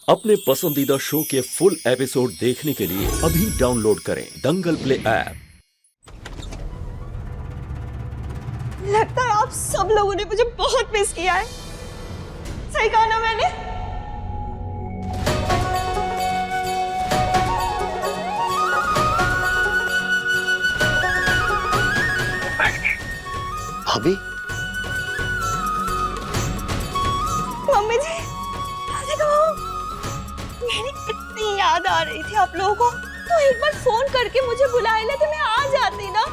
अपने पसंदीदा शो के फुल एपिसोड देखने के लिए अभी डाउनलोड करें दंगल प्ले ऐप। लगता है आप सब लोगों ने मुझे बहुत मिस किया है। सही कहा ना मैंने? भाभी, मम्मी जी, मेरी इतनी याद आ रही थी आप लोगों को, तो एक बार फोन करके मुझे बुला लेते, मैं आ जाती ना।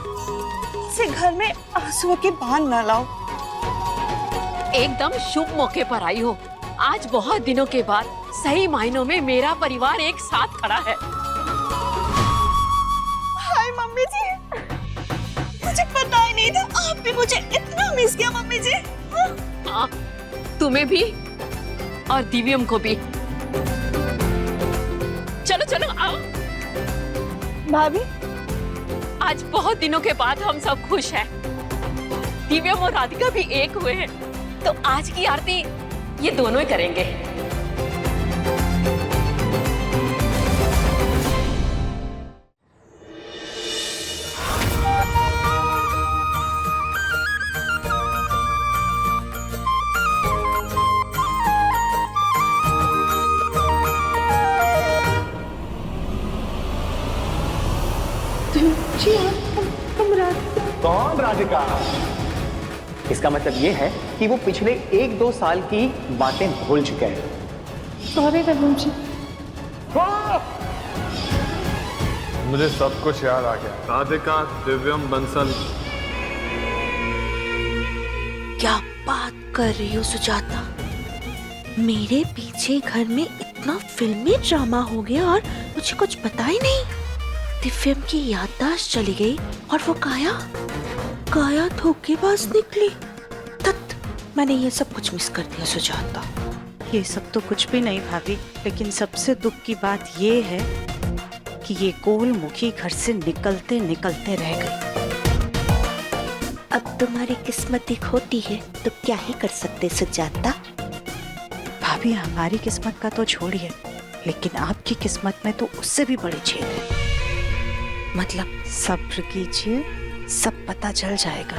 इसे घर में आंसुओं के बांध न लाओ। एकदम शुभ मौके पर आई हो। आज बहुत दिनों के बाद सही मायनों में मेरा परिवार एक साथ खड़ा है। हाय मम्मी जी, मुझे पता ही नहीं था आप भी मुझे इतना मिस किया मम्मी जी। हाँ, तुम्हें भी और दिव्यम को भी। चलो चलो आओ। भाभी, आज बहुत दिनों के बाद हम सब खुश हैं। दिव्यम और राधिका भी एक हुए हैं, तो आज की आरती ये दोनों ही करेंगे। कौन राधिका? इसका मतलब ये है कि वो पिछले 1-2 साल की बातें भूल चुके हैं। सॉरी रघुवंश जी। मुझे सब कुछ याद आ गया। राधिका, दिव्यम, बंसल। क्या बात कर रही हो सुजाता? मेरे पीछे घर में इतना फिल्मी ड्रामा हो गया और मुझे कुछ पता ही नहीं। दिव्यम की याददाश्त चली गई और वो काया धोखेबाज निकली। तत मैंने ये सब कुछ मिस कर दिया सुजाता। ये सब तो कुछ भी नहीं भाभी, लेकिन सबसे दुख की बात ये है कि ये गोलमुखी घर से निकलते निकलते रह गई। अब तुम्हारी किस्मत ही खोटी है तो क्या ही कर सकते सुजाता। भाभी, हमारी किस्मत का तो छोड़िए, लेकिन आपकी किस्मत में तो उससे भी बड़े छेद है। मतलब सब्र कीजिए, सब पता चल जाएगा।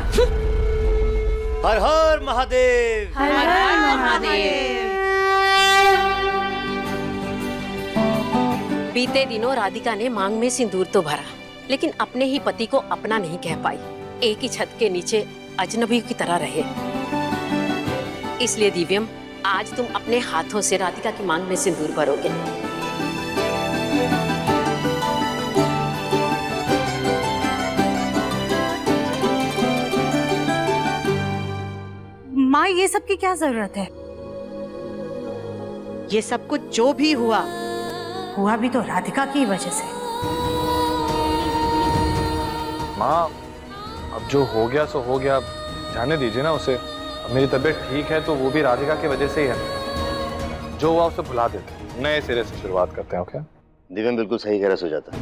हर हर महादेव। हर हर महादेव। बीते दिनों राधिका ने मांग में सिंदूर तो भरा, लेकिन अपने ही पति को अपना नहीं कह पाई। एक ही छत के नीचे अजनबी की तरह रहे। इसलिए दिव्यम, आज तुम अपने हाथों से राधिका की मांग में सिंदूर भरोगे। माँ, ये सब की क्या जरूरत है? ये सब कुछ जो भी हुआ भी तो राधिका की वजह से। माँ, अब जो हो गया सो हो गया, जाने दीजिए ना उसे। अब मेरी तबीयत ठीक है तो वो भी राधिका की वजह से ही है। जो हुआ उसे भुला देते, नए सिरे से शुरुआत करते हैं। ओके? दिव्यम बिल्कुल सही कह रहा सुजाता।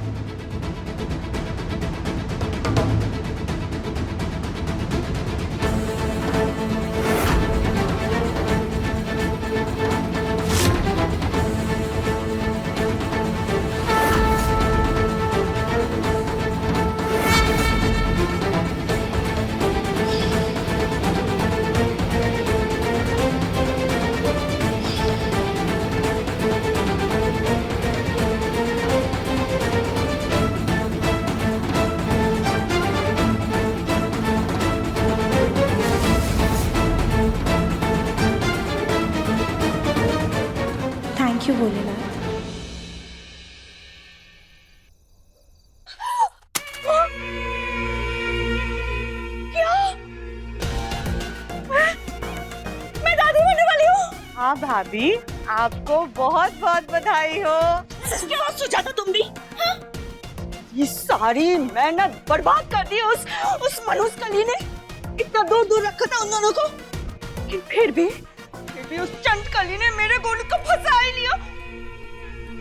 Thank you Bholenath. क्या? मैं दादी बनने वाली हूँ। हाँ भाभी, आपको बहुत बहुत बधाई हो। क्या सुजाता तुम भी? हाँ? ये सारी मेहनत बर्बाद कर दी उस मनोज कली ने। इतना दूर दूर रखा था उन दोनों को, लेकिन फिर भी उस चंद कली ने मेरे गोलू को फंसा ही लिया।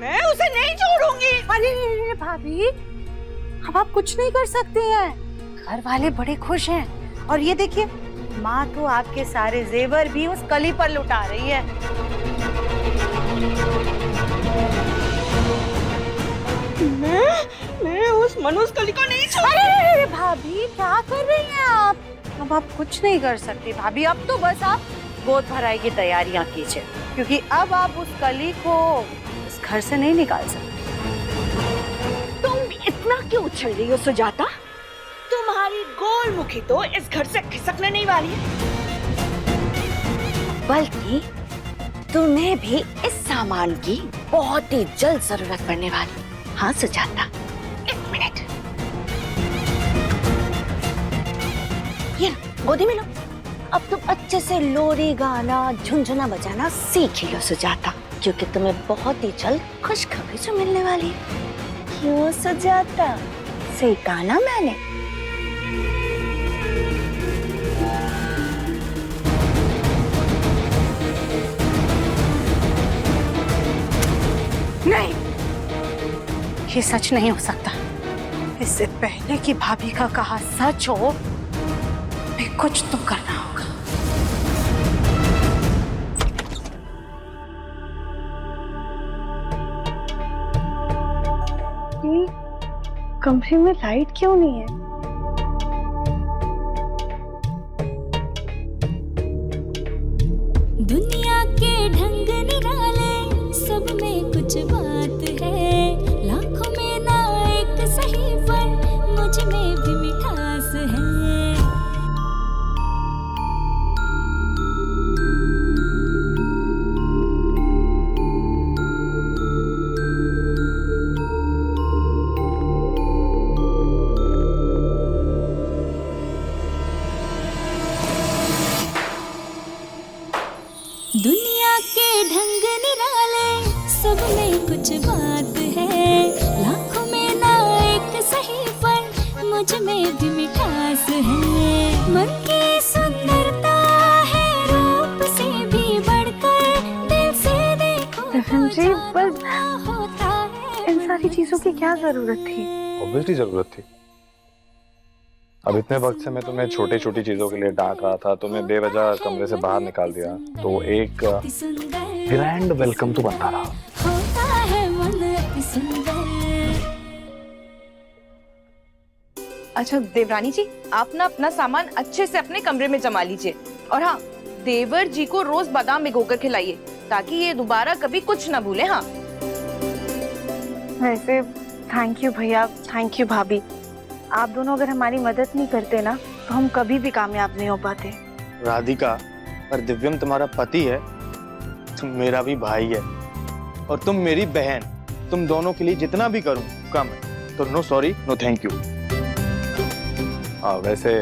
मैं उसे नहीं छोड़ूंगी। अरे भाभी, अब आप कुछ नहीं कर सकते हैं। घर वाले बड़े खुश हैं और ये देखिए, माँ तो आपके सारे जेवर भी उस कली पर लुटा रही है। मनोज कली को नहीं छोड़। अरे भाभी क्या कर रही हैं आप? अब आप कुछ नहीं कर सकती भाभी, अब तो बस आप गोद भराई की तैयारियां कीजिए, क्योंकि अब आप उस कली को इस घर से नहीं निकाल सकते। तुम इतना क्यों उछल रही हो सुजाता? तुम्हारी गोलमुखी तो इस घर से खिसकने नहीं वाली है, बल्कि तुम्हें भी इस सामान की बहुत ही जल्द जरूरत पड़ने वाली। हाँ सुजाता, एक मिनट, ये गोदी में लो। अब तुम अच्छे से लोरी गाना झुनझुना बजाना सीख लो सुजाता, क्योंकि तुम्हें बहुत ही जल्द खुशखबरी से मिलने वाली है। क्यों सुजाता, सही कहा ना मैंने? नहीं, ये सच नहीं हो सकता। इससे पहले कि भाभी का कहा सच हो, मैं कुछ तो करना होगा। ये कमरे में लाइट क्यों नहीं है? दुनिया के ढंग निराले, सब में कुछ बात है, लाखों में ना एक सही पर मुझ में भी मिठास है। दुनिया के ढंग निराले, सब में कुछ बात है, लाखों में ना एक सही पर मुझ में भी मिठास है। मन की सुंदरता है रूप से भी बढ़कर, दिल से देखो जी, पर होता है। इन सारी चीजों की क्या जरूरत थी? ऑब्वियसली जरूरत थी। अब इतने वक्त से मैं तुम्हें छोटी छोटी चीजों के लिए डांट रहा था, तुम्हें बेवजह कमरे से बाहर निकाल दिया, तो एक ग्रैंड वेलकम तो बनता रहा। होता है मन अति सुंदर। अच्छा देवरानी जी, आप ना अपना सामान अच्छे से अपने कमरे में जमा लीजिए, और हाँ, देवर जी को रोज बादाम भिगोकर खिलाइए, ताकि ये दोबारा कभी कुछ ना भूले। हाँ वैसे थैंक यू भैया, थैंक यू भाभी। आप दोनों अगर हमारी मदद नहीं करते ना, तो हम कभी भी कामयाब नहीं हो पाते। राधिका, पर दिव्यम तुम्हारा पति है, तुम मेरा भी भाई है, और तुम मेरी बहन। तुम दोनों के लिए जितना भी करूं कम है, तो no sorry no thank you. वैसे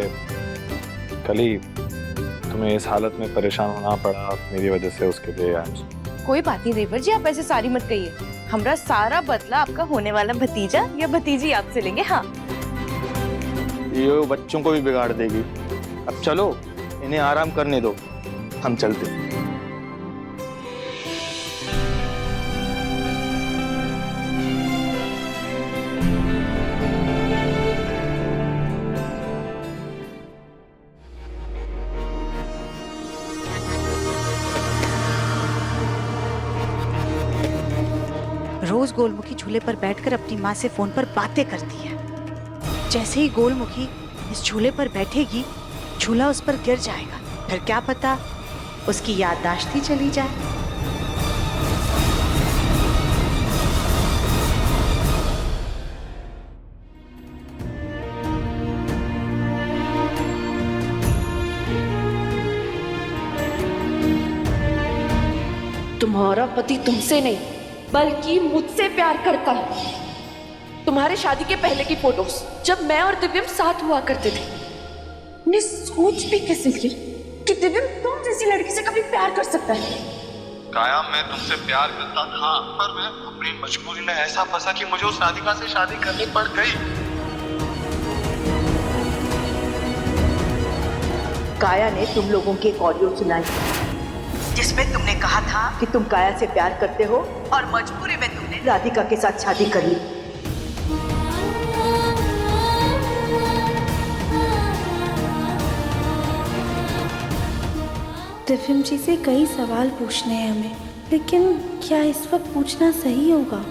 कली तुम्हें इस हालत में परेशान होना पड़ा मेरी वजह से, उसके लिए कोई बात नहीं देवर जी, आप ऐसे सारी मत कहिए। हमारा सारा बदला आपका होने वाला भतीजा या भतीजी आपसे लेंगे। हाँ, ये बच्चों को भी बिगाड़ देगी। अब चलो, इन्हें आराम करने दो, हम चलते हैं। रोज गोलमुखी झूले पर बैठकर अपनी माँ से फोन पर बातें करती है। जैसे ही गोलमुखी इस झूले पर बैठेगी, झूला उस पर गिर जाएगा, फिर क्या पता उसकी याददाश्त ही चली जाए। तुम्हारा पति तुमसे नहीं बल्कि मुझसे प्यार करता है। तुम्हारे शादी के पहले की फोटोज, जब मैं और दिव्यम साथ हुआ करते थे, ने सोच भी कैसे ली कि दिव्यम तुम जैसी लड़की से कभी प्यार कर सकता है। काया, मैं तुमसे प्यार करता था, पर मैं अपनी मजबूरी में ऐसा फंसा कि मुझे उस राधिका से शादी करनी पड़ गई। काया ने तुम लोगों की एक ऑडियो सुनाई, जिसमें तुमने कहा था कि तुम काया से प्यार करते हो और मजबूरी में तुमने राधिका के साथ शादी कर ली। दिव्यम जी से कई सवाल पूछने हैं हमें, लेकिन क्या इस वक्त पूछना सही होगा?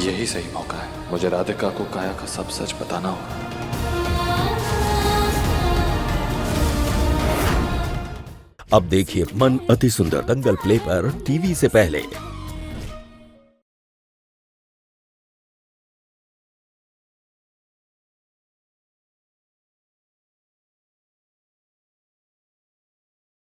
यही सही मौका है। मुझे राधिका को काया का सब सच बताना होगा। अब देखिए मन अति सुंदर दंगल प्ले पर टीवी से पहले।